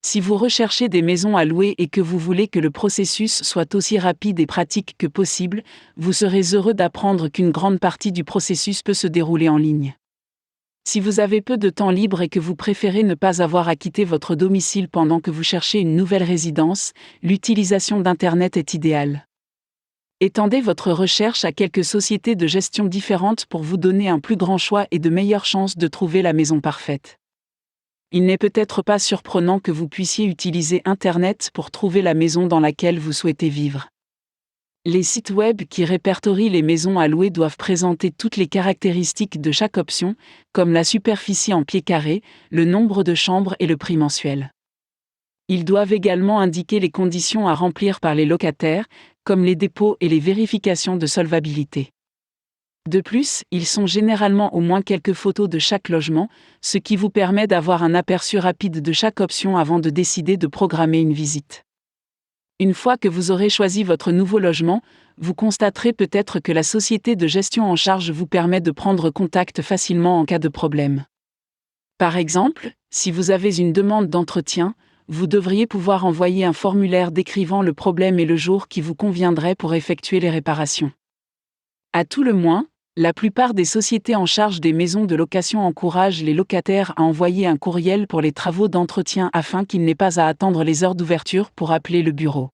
Si vous recherchez des maisons à louer et que vous voulez que le processus soit aussi rapide et pratique que possible, vous serez heureux d'apprendre qu'une grande partie du processus peut se dérouler en ligne. Si vous avez peu de temps libre et que vous préférez ne pas avoir à quitter votre domicile pendant que vous cherchez une nouvelle résidence, l'utilisation d'Internet est idéale. Étendez votre recherche à quelques sociétés de gestion différentes pour vous donner un plus grand choix et de meilleures chances de trouver la maison parfaite. Il n'est peut-être pas surprenant que vous puissiez utiliser Internet pour trouver la maison dans laquelle vous souhaitez vivre. Les sites web qui répertorient les maisons à louer doivent présenter toutes les caractéristiques de chaque option, comme la superficie en pieds carrés, le nombre de chambres et le prix mensuel. Ils doivent également indiquer les conditions à remplir par les locataires, comme les dépôts et les vérifications de solvabilité. De plus, ils sont généralement au moins quelques photos de chaque logement, ce qui vous permet d'avoir un aperçu rapide de chaque option avant de décider de programmer une visite. Une fois que vous aurez choisi votre nouveau logement, vous constaterez peut-être que la société de gestion en charge vous permet de prendre contact facilement en cas de problème. Par exemple, si vous avez une demande d'entretien, vous devriez pouvoir envoyer un formulaire décrivant le problème et le jour qui vous conviendrait pour effectuer les réparations. À tout le moins, la plupart des sociétés en charge des maisons de location encouragent les locataires à envoyer un courriel pour les travaux d'entretien afin qu'ils n'aient pas à attendre les heures d'ouverture pour appeler le bureau.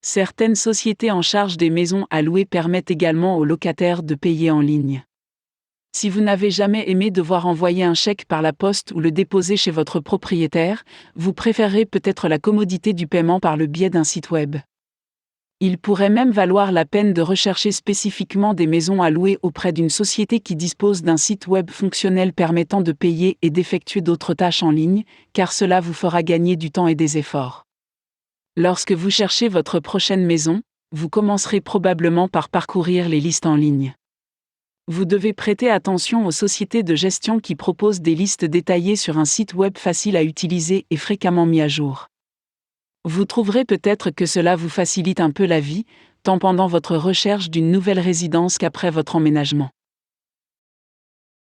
Certaines sociétés en charge des maisons à louer permettent également aux locataires de payer en ligne. Si vous n'avez jamais aimé devoir envoyer un chèque par la poste ou le déposer chez votre propriétaire, vous préférerez peut-être la commodité du paiement par le biais d'un site web. Il pourrait même valoir la peine de rechercher spécifiquement des maisons à louer auprès d'une société qui dispose d'un site web fonctionnel permettant de payer et d'effectuer d'autres tâches en ligne, car cela vous fera gagner du temps et des efforts. Lorsque vous cherchez votre prochaine maison, vous commencerez probablement par parcourir les listes en ligne. Vous devez prêter attention aux sociétés de gestion qui proposent des listes détaillées sur un site web facile à utiliser et fréquemment mis à jour. Vous trouverez peut-être que cela vous facilite un peu la vie, tant pendant votre recherche d'une nouvelle résidence qu'après votre emménagement.